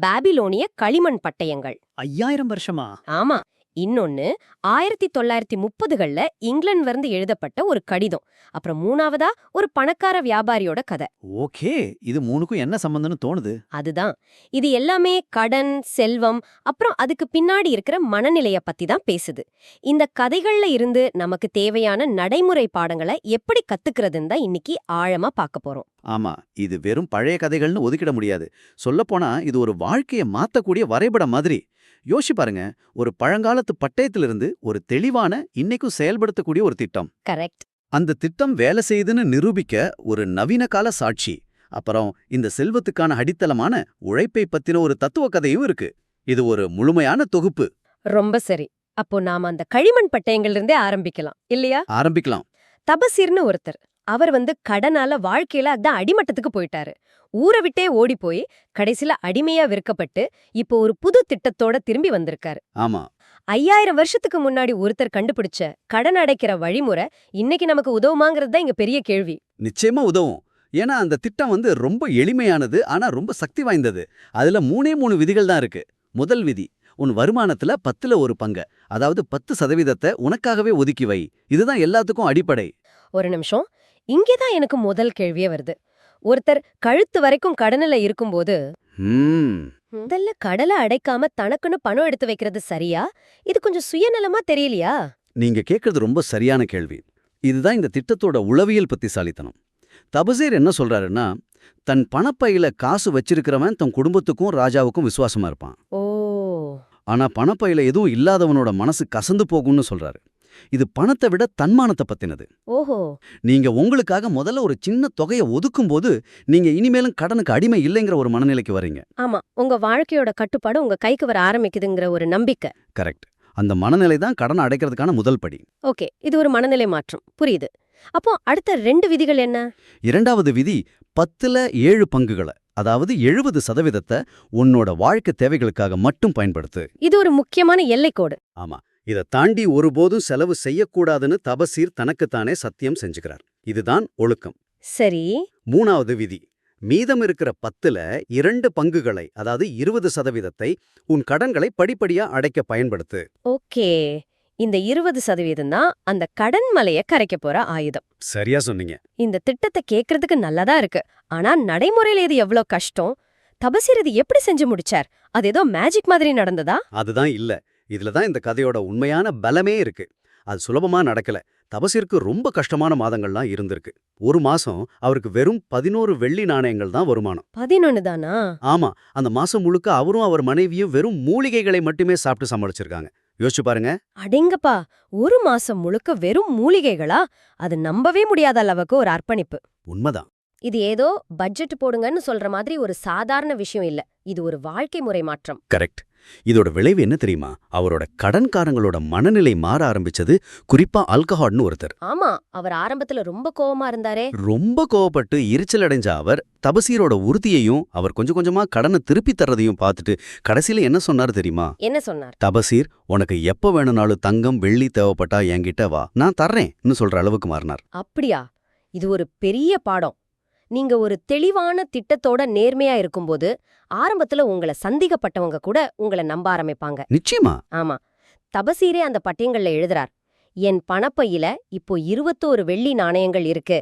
பாபிலோனிய களிமண் பட்டயங்கள். 5000 வருஷமா? ஆமா. இன்னொன்னு 1930கள்ல இங்கிலாந்து வந்து எழுதப்பட்ட ஒரு கடிதம். அப்புறம் மூணாவதா ஒரு பணக்கார வியாபாரியோட கதை. ஓகே, இது மூணுக்கும் என்ன சம்பந்தம்னு தோணுது. அதுதான். இது எல்லாமே கடன், செல்வம், அப்புறம் அதுக்கு பின்னாடி இருக்கிற மனநிலைய பத்தி தான் பேசுது. இந்த கதைகள்ல இருந்து நமக்கு தேவையான நடைமுறை பாடங்களை எப்படி கத்துக்கிறதுன்னு தான் இன்னைக்கு ஆழமா பார்க்க போறோம். ஆமா, இது வெறும் பழைய கதைகள்னு ஒதுக்கிட முடியாது. சொல்லப்போனா இது ஒரு வாழ்க்கையை மாத்தக்கூடிய வரைபடம் மாதிரி. யோசிச்சு பாருங்க, ஒரு பழங்காலத்து பட்டயத்திலிருந்து ஒரு தெளிவான, இன்னைக்கும் செயல்படுத்தக்கூடிய ஒரு திட்டம். கரெக்ட். அந்த திட்டம் வேலை செய்யுதுன்னு நிரூபிக்க ஒரு நவீன கால சாட்சி. அப்புறம் இந்த செல்வத்துக்கான அடித்தளமான உழைப்பை பத்தின ஒரு தத்துவ கதையும் இருக்கு. இது ஒரு முழுமையான தொகுப்பு. ரொம்ப சரி. அப்போ நாம அந்த களிமண் பட்டயங்கள்ல இருந்தே ஆரம்பிக்கலாம் இல்லையா? ஆரம்பிக்கலாம். தபசீர்னு ஒருத்தர். அவர் வந்து கடனால வாழ்க்கையில அதான் அடிமட்டத்துக்கு போயிட்டாரு. ஊரை விட்டே ஓடி போய் கடைசில அடிமையா விற்கப்பட்டு இப்போ ஒரு புது திட்டத்தோட திரும்பி வந்திருக்காரு. ஆமா, 5000 வருஷத்துக்கு முன்னாடி ஒருத்தர் கண்டுபிடிச்ச கடன் அடைக்கிற வழிமுறை இன்னைக்கு நமக்கு உதவுமாங்கிறது தான் இங்க பெரிய கேள்வி. நிச்சயமா உதவும். ஏன்னா அந்த திட்டம் ரொம்ப எளிமையானது, ஆனா ரொம்ப சக்தி வாய்ந்தது. அதுல 3 விதிகள் தான் இருக்கு. முதல் விதி, உன் வருமானத்துல 10ல ஒரு பங்கு, அதாவது 10% உனக்காகவே ஒதுக்கி வை. இதுதான் எல்லாத்துக்கும் அடிப்படை. ஒரு நிமிஷம், இங்கேதான் எனக்கு முதல் கேள்வியே வருது. ஒருத்தர் கழுத்து வரைக்கும் கடனில இருக்கும்போது முதல்ல கடலை அடைக்காம தனக்குன்னு பணம் எடுத்து வைக்கிறது சரியா? இது கொஞ்சம் சுயநலமா தெரியலையா? நீங்க கேக்குறது ரொம்ப சரியான கேள்வி. இதுதான் இந்த திட்டத்தோட உளவியல் புத்திசாலித்தனம். தபசீர் என்ன சொல்றாருன்னா, தன் பணப்பையில காசு வச்சிருக்கிறவன் தன் குடும்பத்துக்கும் ராஜாவுக்கும் விசுவாசமா இருப்பான். ஓ, ஆனா பணப்பையில எதுவும் இல்லாதவனோட மனசு கசந்து போகும்னு சொல்றாரு. இது பணத்தை விட தன்மானத்தை பத்தினது. ஓஹோ. நீங்க உங்களுக்காக முதல்ல ஒரு சின்ன தொகையை ஒதுக்கும்போது நீங்க இனிமேலும் கடனுக்கு அடிமை இல்லைங்கிற ஒரு மனநிலைக்கு வரீங்க. ஆமா, உங்க வாழ்க்கையோட கட்டுப்பாடு உங்க கைக்கு வர ஆரம்பிக்குதுங்கிற ஒரு நம்பிக்கை. கரெக்ட். அந்த மனநிலை தான் கடன் அடைக்கிறதுக்கான முதல் படி. ஓகே, இது ஒரு மனநிலை மாற்றம். புரியுது. அப்போ அடுத்த 2 விதிகள் என்ன? இரண்டாவது விதி, 10ல 7 பங்குகளை, அதாவது 70% உன்னோட வாழ்க்கை தேவைகளுக்காக மட்டும் பயன்படுத்து. இது ஒரு முக்கியமான எல்லைக்கோடு. ஆமா, இதை தாண்டி ஒருபோதும் செலவு செய்யக்கூடாதுன்னு தபசீர் தனக்குத்தானே சத்தியம் செஞ்சுக்கிறார். இதுதான் ஒழுக்கம். சரி. மூணாவது விதி, மீதம் இருக்கிற 10ல 2 பங்குகளை, அதாவது 20% உன் கடன்களை படிப்படியா அடைக்க பயன்படுத்து. ஓகே, இந்த 20% தான் அந்த கடன் மலைய கரைக்க போற ஆயுதம். சரியா சொன்னீங்க. இந்த திட்டத்தை கேக்குறதுக்கு நல்லதா இருக்கு. ஆனா நடைமுறையில இது எவ்வளவு கஷ்டம்? தபசீர் இது எப்படி செஞ்சு முடிச்சார்? அது ஏதோ மேஜிக் மாதிரி நடந்ததா? அதுதான் இல்ல. இதுலதான் இந்த கதையோட உண்மையான பலமே இருக்கு. அது சுலபமா நடக்கல. தபசீருக்கு ரொம்ப கஷ்டமான மாதங்கள்லாம் இருந்திருக்கு. ஒரு மாசம் அவருக்கு வெறும் 11 வெள்ளி நாணயங்கள் தான் வருமானம். 11 தானா? ஆமா, அந்த மாசம் முழுக்க அவரும் அவர் மனைவியும் வெறும் மூலிகைகளை மட்டுமே சாப்பிட்டு சமாளிச்சிருக்காங்க. யோசிச்சு பாருங்க. அடேங்கப்பா, ஒரு மாசம் முழுக்க வெறும் மூலிகைகளா? அது நம்பவே முடியாத அளவுக்கு ஒரு அர்ப்பணிப்பு. உண்மைதான். இது ஏதோ பட்ஜெட் போடுங்கன்னு சொல்ற மாதிரி ஒரு சாதாரண விஷயம் இல்ல. இது ஒரு வாழ்க்கை முறை மாற்றம். கரெக்ட். இதோட விளைவு என்ன தெரியுமா? அவரோட கடன்காரங்களோட மனநிலை மாற ஆரம்பிச்சது. குறிப்பா ஆல்கஹால்னு ஒருத்தர். ஆமா, அவர் ஆரம்பத்துல ரொம்ப கோவமா இருந்தாரே. ரொம்ப கோவப்பட்டு எரிச்சல் அடைஞ்ச அவர் தபசீரோட உறுதியையும் அவர் கொஞ்சம் கொஞ்சமா கடனை திருப்பி தர்றதையும் பார்த்துட்டு கடைசியில என்ன சொன்னாரு தெரியுமா? என்ன சொன்னார்? தபசீர், உனக்கு எப்ப வேணும்னாலும் தங்கம் வெள்ளி தேவைப்பட்டா என்கிட்ட வா, நான் தர்றேன்னு சொல்ற அளவுக்கு மாறினார். அப்படியா? இது ஒரு பெரிய பாடம். நீங்க ஒரு தெளிவான திட்டத்தோட நேர்மையா இருக்கும்போது ஆரம்பத்துல உங்களை சந்தேகப்பட்டவங்க கூட உங்களை நம்ப ஆரம்பிப்பாங்க. நிச்சயமா. ஆமா, தபசீரே அந்த பட்டியங்கள்ல எழுதுறார். என் பணப்பையில இப்போ 21 வெள்ளி நாணயங்கள் இருக்கு.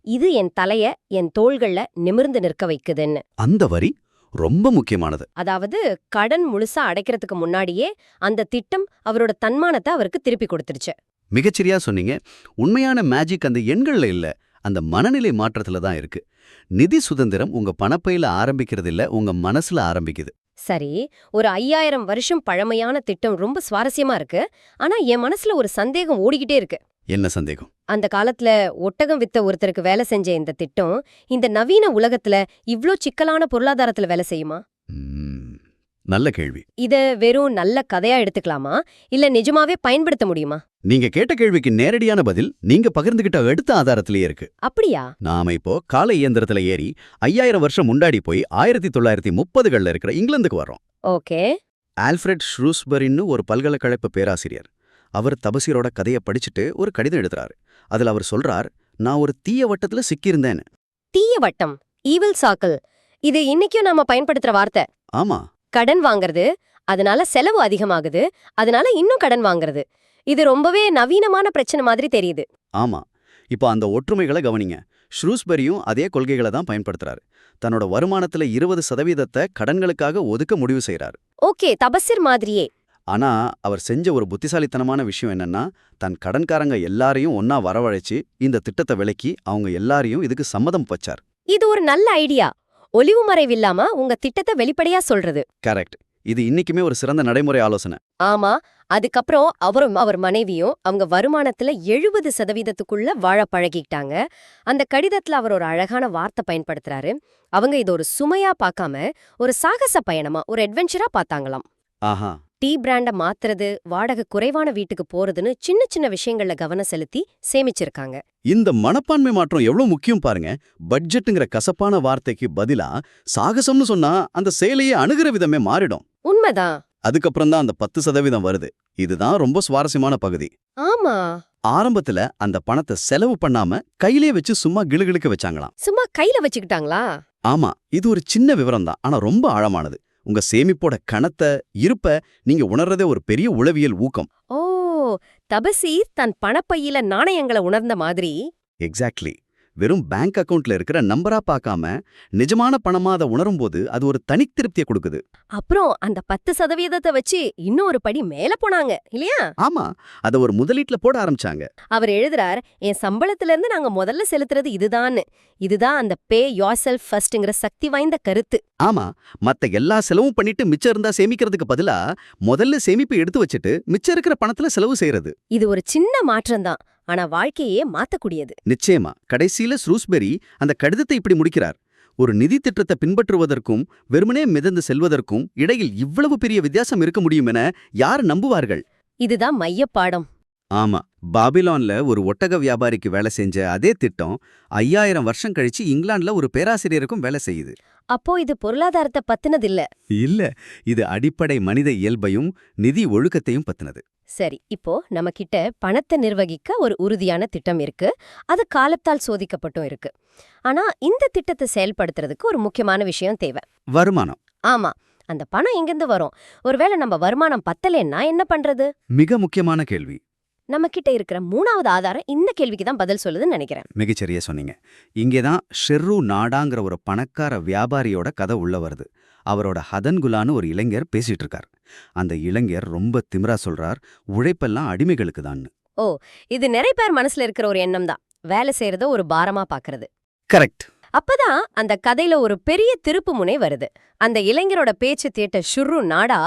இது என் தலைய என் தோள்கள்ல நிமிர்ந்து நிற்க வைக்குதுன்னு. அந்த வரி ரொம்ப முக்கியமானது. அதாவது கடன் முழுசா அடைக்கிறதுக்கு முன்னாடியே அந்த திட்டம் அவரோட தன்மானத்தை அவருக்கு திருப்பி கொடுத்துருச்சு. மிகச்சரியா சொன்னீங்க. உண்மையான மேஜிக் அந்த எண்கள்ல இல்ல, அந்த மனநிலை மாற்றத்துல தான் இருக்கு. நிதி சுதந்திரம் உங்க பணப்பையில ஆரம்பிக்கிறது இல்ல, உங்க மனசுல ஆரம்பிக்குது. சரி, ஒரு 5000 வருஷம் பழமையான திட்டம் ரொம்ப சுவாரஸ்யமா இருக்கு. ஆனா என் மனசுல ஒரு சந்தேகம் ஓடிக்கிட்டே இருக்கு. என்ன சந்தேகம்? அந்த காலத்துல ஒட்டகம் வித்த ஒருத்தருக்கு வேலை செஞ்ச இந்த திட்டம் இந்த நவீன உலகத்துல இவ்ளோ சிக்கலான பொருளாதாரத்துல வேலை செய்யுமா? நல்ல கேள்வி. இத வெறும் நல்ல கதையா எடுத்துக்கலாமா, இல்ல நிஜமாவே பயன்படுத்த முடியுமா? நீங்க கேட்ட கேள்விக்கு நேரடியான பதில் நீங்க பகிர்ந்துகிட்ட எடுத்த ஆதாரத்திலேயே இருக்கு. அப்படியா? நாம இப்போ காலை இயந்திரத்துல ஏறி 5000 வருஷம் முன்னாடி போய் 1930கள்ல இருக்கிற இங்கிலாந்துக்கு வர்றோம். ஓகே. ஆல்ஃபிரட் ஷ்ரூஸ்பரின்னு ஒரு பல்கலைக்கழக பேராசிரியர். அவர் தபசீரோட கதையை படிச்சுட்டு ஒரு கடிதம் எழுதுறாரு. அதுல அவர் சொல்றார், நான் ஒரு தீய வட்டத்துல சிக்கியிருந்தேன்னு. தீய வட்டம், ஈவில் சாக்கல், இது இன்னைக்கும் நாம பயன்படுத்துற வார்த்தை. ஆமா. கடன் வாங்குறது, அதனால செலவு அதிகமாகுது, அதனால இன்னும் கடன் வாங்குறது. இது ரொம்பவே நவீனமான பிரச்சனை மாதிரி தெரியுது. ஆமா. இப்போ அந்த ஒற்றுமைகளை கவனிங்க. ஷ்ரூஸ்பரியும் அதே கொள்கைகளை தான் பயன்படுத்துறாரு. தன்னோட வருமானத்துல 20% கடன்களுக்காக ஒதுக்க முடிவு செய்றாரு. ஓகே, தபசிர் மாதிரியே. ஆனா அவர் செஞ்ச ஒரு புத்திசாலித்தனமான விஷயம் என்னன்னா, தன் கடன்காரங்க எல்லாரையும் ஒன்னா வரவழைச்சு இந்த திட்டத்தை விலக்கி அவங்க எல்லாரையும் இதுக்கு சம்மதம் வச்சார். இது ஒரு நல்ல ஐடியா. ஒளிவு மறைவில்லாம உங்க திட்டத்தை வெளிப்படையா சொல்றது. கரெக்ட். இது இன்னைக்குமே ஒரு சிறந்த நடைமுறை ஆலோசனை. ஆமா. அதுக்கப்புறம் அவரும் அவர் மனைவியும் அவங்க வருமானத்துல 70%க்குள்ள வாழ பழகிக்கிட்டாங்க. அந்த கடிதத்துல அவர் ஒரு அழகான வார்த்தை பயன்படுத்துறாரு. அவங்க இது ஒரு சுமையா பார்க்காம ஒரு சாகச பயணமா, ஒரு அட்வென்ச்சரா பார்த்தாங்களாம். ஆஹா. டீ பிராண்ட மாத்துறது, வாடகை குறைவான வீட்டுக்கு போறதுன்னு சின்ன சின்ன விஷயங்கள்ல கவனம் செலுத்தி சேமிச்சிருக்காங்க. இந்த மனப்பான்மை மாற்றம் எவ்வளவு முக்கியம் பாருங்க. பட்ஜெட்டுங்கிற கசப்பான வார்த்தைக்கு பதிலா சாகசம்னு சொன்னா அந்த செயலையே அணுகிற விதமே மாறிடும். உண்மைதான். அதுக்கப்புறம் தான் அந்த 10% வருது. இதுதான் ரொம்ப சுவாரஸ்யமான பகுதி. ஆமா. ஆரம்பத்துல அந்த பணத்தை செலவு பண்ணாம கையிலே வச்சு சும்மா கிளுகிளுக்க வச்சாங்களாம். சும்மா கையில வச்சுக்கிட்டாங்களா? ஆமா, இது ஒரு சின்ன விவரம் தான், ஆனா ரொம்ப ஆழமானது. உங்க சேமிப்போட கணத்தை, இருப்ப நீங்க உணர்றதே ஒரு பெரிய உளவியல் ஊக்கம். ஓ, தபசீர் தன் பணப்பையில நாணயங்களை உணர்ந்த மாதிரி. எக்ஸாக்ட்லி. வெறும் பேங்க் அக்கவுண்ட்ல இருக்கிற நம்பரா பார்க்காம நிஜமான பணமா அதை உணரும்போது அது ஒரு தனி திருப்தியை கொடுக்குது. அப்புறம் அந்த 10% வச்சு இன்னும் ஒரு படி மேல போனாங்க இல்லையா? ஆமா, அதை ஒரு முதலீட்டுல போட ஆரம்பிச்சாங்க. அவர் எழுதுறார், என் சம்பளத்துல இருந்து நாங்க முதல்ல செலுத்துறது இதுதான்னு. இதுதான் அந்த பே யோர் செல்ஃப் ஃபர்ஸ்ட்ங்கிற சக்தி வாய்ந்த கருத்து. ஆமா, மத்த எல்லா செலவும் பண்ணிட்டு மிச்சம் இருந்தா சேமிக்கிறதுக்கு பதிலா முதல்ல சேமிப்பு எடுத்து வச்சுட்டு மிச்சம் இருக்கிற பணத்துல செலவு செய்யறது. இது ஒரு சின்ன மாற்றம் தான், ஆனா வாழ்க்கையே மாத்தக்கூடியது. நிச்சயமா. கடைசியில ஷ்ரூஸ்பெரி அந்த கடிதத்தை இப்படி முடிக்கிறார். ஒரு நிதி திட்டத்தை பின்பற்றுவதற்கும் வெறுமனே மிதந்து செல்வதற்கும் இடையில் இவ்வளவு பெரிய வித்தியாசம் இருக்க முடியும் என யார் நம்புவார்கள்? இதுதான் மையப்பாடம். ஆமா, பாபிலோன்ல ஒரு ஒட்டக வியாபாரிக்கு வேலை செஞ்ச அதே திட்டம் 5000 வருஷம் கழிச்சு இங்கிலாந்துல ஒரு பேராசிரியருக்கும் வேலை செய்யுது. அப்போ இது பொருளாதாரத்தை பத்தினது இல்ல. இல்ல, இது அடிப்படை மனித இயல்பையும் நிதி ஒழுக்கத்தையும் பத்தினது. சரி, இப்போ நம்ம கிட்ட பணத்தை நிர்வகிக்க ஒரு உறுதியான திட்டம் இருக்கு. அது காலத்தால் சோதிக்கப்பட்டும் இருக்கு. ஆனா இந்த திட்டத்தை செயல்படுத்துறதுக்கு ஒரு முக்கியமான விஷயம் தேவை. வருமானம். ஆமா, அந்த பணம் எங்கிருந்து வரும்? ஒருவேளை நம்ம வருமானம் பத்தலைன்னா என்ன பண்றது? மிக முக்கியமான கேள்வி. நம்ம கிட்ட இருக்கிற 3வது ஆதாரம் இந்த கேள்விக்கு தான் பதில் சொல்லுதுன்னு நினைக்கிறேன். மிகச்சரியா சொன்னீங்க. இங்கேதான் ஷெர்ரு நாடாங்கிற ஒரு பணக்கார வியாபாரியோட கதை உள்ள வருது. அவரோட ஹதன்குலான்னு ஒரு இளைஞர் பேசிட்டு இருக்கார். அந்த இளைஞர் ரொம்ப திமிரா சொல்றார், உழைப்பெல்லாம் அடிமைகளுக்கு தான். ஓ, இது நிறைய பேர் மனசுல இருக்கிற ஒரு எண்ணம் தான். வேலை செய்யறத ஒரு பாரமா பாக்குறது. கரெக்ட். அப்பதான் அந்த கதையில ஒரு பெரிய திருப்பு முனை வருது. அந்த இளைஞரோட பேச்சு கேட்ட ஷுர்ரு நாடா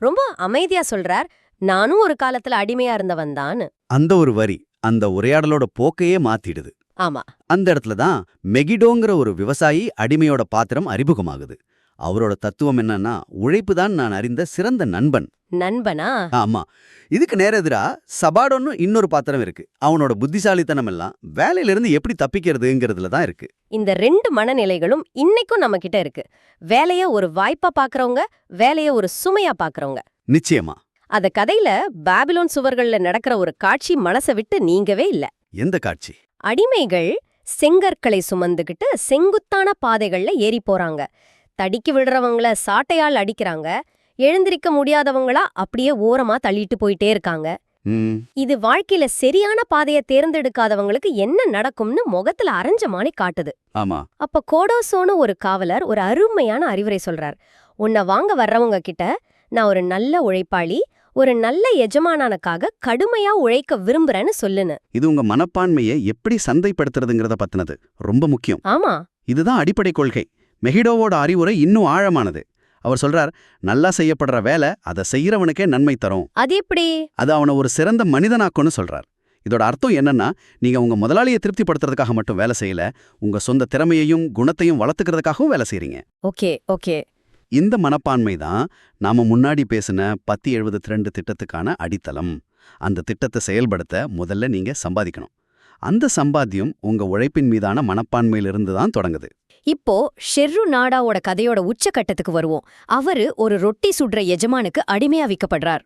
ரொம்ப அமைதியா சொல்றார், நானும் ஒரு காலத்துல அடிமையா இருந்தவன் தான். அந்த ஒரு வரி அந்த உரையாடலோட போக்கையே மாத்திடுது. ஆமா. அந்த இடத்துல தான் மெகிடோங்கிற ஒரு விவசாயி அடிமையோட பாத்திரம் அறிமுகமாகுது. அவரோட தத்துவம் என்னன்னா, உழைப்பு தான் நான் அறிந்த சிறந்த நண்பன். நண்பனா? ஆமா. இதுக்கு நேர எதிரா சபாடோன்னு இன்னொரு பாத்திரம் இருக்கு. அவனோட புத்திசாலித்தனம் எல்லாம் வேலையிலிருந்து எப்படி தப்பிக்கிறதுங்கிறதுல தான் இருக்கு. இந்த 2 மனநிலைகளும் இன்னைக்கும் நம்ம கிட்ட இருக்கு. வேலைய ஒரு வாய்ப்பா பாக்குறவங்க, வேலைய ஒரு சுமையா பாக்குறவங்க. நிச்சயமா. அத கதையில பாபிலோன் சுவர்கள்ல நடக்கிற ஒரு காட்சி மனசை விட்டு நீங்கவே இல்ல. எந்த காட்சி? அடிமைகள் செங்கற்களை சுமந்துகிட்டு செங்குத்தான பாதைகள்ல ஏறி போறாங்க. தடிக்கி விடுறவங்கள சாட்டையால் அடிக்கிறாங்க. எழுந்திருக்க முடியாதவங்களா அப்படியே ஓரமா தள்ளிட்டு போயிட்டே இருக்காங்க. இது வாழ்க்கையில சரியான பாதைய தேர்ந்தெடுக்காதவங்களுக்கு என்ன நடக்கும்னு முகத்துல அரைஞ்ச மாதிரி காட்டுது. ஆமா. அப்ப கோடோசோன்னு ஒரு காவலர் ஒரு அருமையான அறிவுரை சொல்றார். உன்னை வாங்க வர்றவங்க கிட்ட, நான் ஒரு நல்ல உழைப்பாளி, ஒரு நல்ல எஜமானனுக்காக கடுமையா உழைக்க விரும்புறேன்னு சொல்லுன்னு. இது உங்க மனப்பான்மையை எப்படி சந்தைப்படுத்துறதுங்கிறத பத்தினது. ரொம்ப முக்கியம். ஆமா. இதுதான் அடிப்படை கொள்கை. மெகிடோவோட அறிவுரை இன்னும் ஆழமானது. அவர் சொல்றார், நல்லா செய்யப்படுற வேலை அதை செய்யறவனுக்கே நன்மை தரும். அது எப்படி? அது அவனை ஒரு சிறந்த மனிதனாக்கும்னு சொல்றார். இதோட அர்த்தம் என்னன்னா, நீங்க உங்க முதலாளியை திருப்திப்படுத்துறதுக்காக மட்டும் வேலை செய்யல, உங்க சொந்த திறமையையும் குணத்தையும் வளர்த்துக்கிறதுக்காகவும் வேலை செய்றீங்க. Okay okay. இந்த மனப்பான்மை தான் நாம முன்னாடி பேசின 1072 திட்டத்துக்கான அடித்தளம். அந்த திட்டத்தை செயல்படுத்த முதல்ல நீங்க சம்பாதிக்கணும். அந்த சம்பாத்தியம் உங்க உழைப்பின் மீதான மனப்பான்மையிலிருந்து தான் தொடங்குது. இப்போ ஷெர்ரு நாடாவோட கதையோட உச்சகட்டத்துக்கு வருவோம். அவரு ஒரு ரொட்டி சுடுற எஜமானுக்கு அடிமையா விக்கப்படுறார்.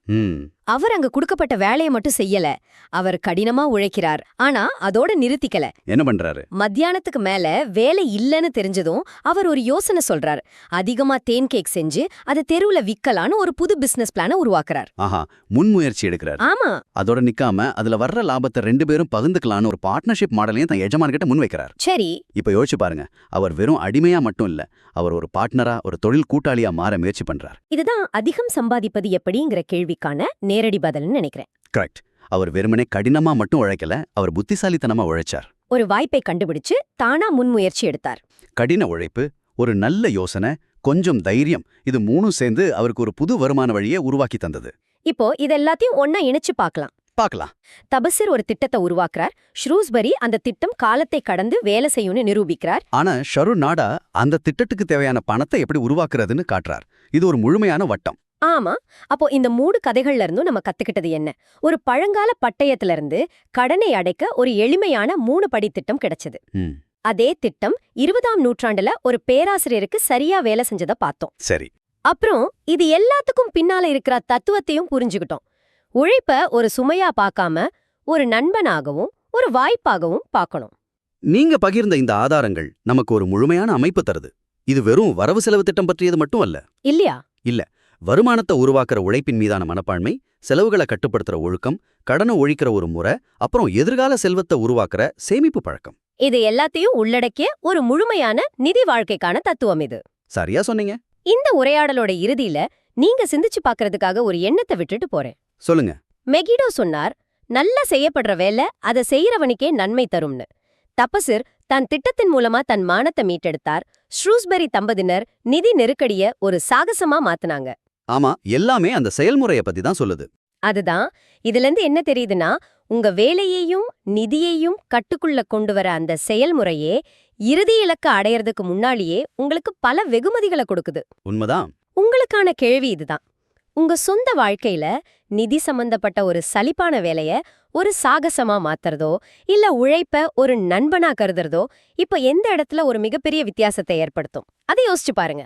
அவர் அங்க குடுக்கப்பட்ட வேலையை மட்டும் செய்யல. அவர் கடினமா உழைக்கிறார். ஆனா அதோட நிறுத்திக்கல. என்ன பண்றாரு? மத்தியானத்துக்கு மேல வேலை இல்லன்னு தெரிஞ்சதும் அவர் ஒரு யோசனை சொல்றார். அதிகமா தேன் கேக் செஞ்சு அதை தெருவுல விக்கலான்னு ஒரு புது பிசினஸ் பிளான உருவாக்குறார். ஆஹா, முன்முயற்சி எடுக்கிறாரு. ஆமா, அதோட நிக்காம அதுல வர்ற லாபத்தை 2 பேரும் பகிர்ந்துக்கலான்னு ஒரு பார்ட்னர்ஷிப் மாடலையும் தன் எஜமான்கிட்ட முன் வைக்கிறார். சரி. இப்ப யோசிச்சு பாருங்க, அவர் வெறும் அடிமையா மட்டும் இல்ல, அவர் ஒரு பார்ட்னரா, ஒரு தொழில் கூட்டாளியா மாற முயற்சி பண்றார். இதுதான் அதிகம் சம்பாதிப்பது எப்படிங்கிற கேள்விக்கான நேரடி பதில்னு நினைக்கிறேன். கரெக்ட். அவர் வெறுமனே கடினமா மட்டும் உழைக்கல, அவர் புத்திசாலித்தனமா உழைச்சார். ஒரு வாய்ப்பை கண்டுபிடிச்சு தானா முன்முயற்சி எடுத்தார். கடின உழைப்பு, ஒரு நல்ல யோசனை, கொஞ்சம் தைரியம், இது மூணும் சேர்ந்து அவருக்கு ஒரு புது வருமான வழியை உருவாக்கி தந்தது. இப்போ இதெல்லாத்தையும் ஒன்னா இணைச்சு பார்க்கலாம். தபசிர் ஒரு திட்டத்தை உருவாக்குறார். ஷ்ரூஸ்பரி அந்த திட்டம் காலத்தை கடந்து வேலை செய்யும்னு நிரூபிக்கிறார். ஆனா ஷரு நாடா அந்த திட்டத்துக்கு தேவையான பணத்தை எப்படி உருவாக்குறதுன்னு காட்டுறார். இது ஒரு முழுமையான வட்டம். ஆமா. அப்போ இந்த 3 கதைகள்ல இருந்தும் நம்ம கத்துக்கிட்டது என்ன? ஒரு பழங்கால பட்டயத்துல இருந்து கடனை அடைக்க ஒரு எளிமையான 3 படி திட்டம் கிடைச்சது. அதே திட்டம் 20ஆம் நூற்றாண்டுல ஒரு பேராசிரியருக்கு சரியா வேலை செஞ்சத பார்த்தோம். சரி. அப்புறம் இது எல்லாத்துக்கும் பின்னால இருக்கிற தத்துவத்தையும் புரிஞ்சுக்கிட்டோம். உழைப்ப ஒரு சுமையா பார்க்காம ஒரு நண்பனாகவும் ஒரு வாய்ப்பாகவும் பார்க்கணும். நீங்க பகிர்ந்த இந்த ஆதாரங்கள் நமக்கு ஒரு முழுமையான அமைப்பு தருது. இது வெறும் வரவு செலவு திட்டம் பற்றியது மட்டும் அல்ல. இல்லையா? இல்ல. வருமானத்தை உருவாக்குற உழைப்பின் மீதான மனப்பான்மை, செலவுகளை கட்டுப்படுத்துற ஒழுக்கம், கடனை ஒழிக்கிற ஒரு முறை, அப்புறம் எதிர்கால செல்வத்தை உருவாக்குற சேமிப்பு பழக்கம். இது எல்லாத்தையும் உள்ளடக்கிய ஒரு முழுமையான நிதி வாழ்க்கைக்கான தத்துவம் இது. சரியா சொன்னீங்க. இந்த உரையாடலோட இறுதியில நீங்க சிந்திச்சு பார்க்கறதுக்காக ஒரு எண்ணத்தை விட்டுட்டு போறேன். சொல்லுங்க. மெகிடோ சொன்னார், நல்லா செய்யப்படுற வேலை அதை செய்யறவனுக்கே நன்மை தரும்னு. தபசிர் தன் திட்டத்தின் மூலமா தன் மானத்தை மீட்டெடுத்தார். ஷ்ரூஸ்பெரி தம்பதியினர் நிதி நெருக்கடிய ஒரு சாகசமா மாத்துனாங்க. ஆமா, எல்லாமே அந்த செயல்முறைய பத்தி தான் சொல்லுது. அதுதான். இதிலிருந்து என்ன தெரியுதுன்னா, உங்க வேலையையும் நிதியையும் கட்டுக்குள்ள கொண்டு வர அந்த செயல்முறையே இறுதி இலக்க அடையறதுக்கு முன்னாலேயே உங்களுக்கு பல வெகுமதிகளை கொடுக்குது. உண்மைதான். உங்களுக்கான கேள்வி இதுதான். உங்க சொந்த வாழ்க்கையில நிதி சம்பந்தப்பட்ட ஒரு சலிப்பான வேலைய ஒரு சாகசமா மாத்துறதோ இல்ல உழைப்ப ஒரு நண்பனா கருதுறதோ இப்ப எந்த இடத்துல ஒரு மிகப்பெரிய வித்தியாசத்தை ஏற்படுத்தும்? அதை யோசிச்சு பாருங்க.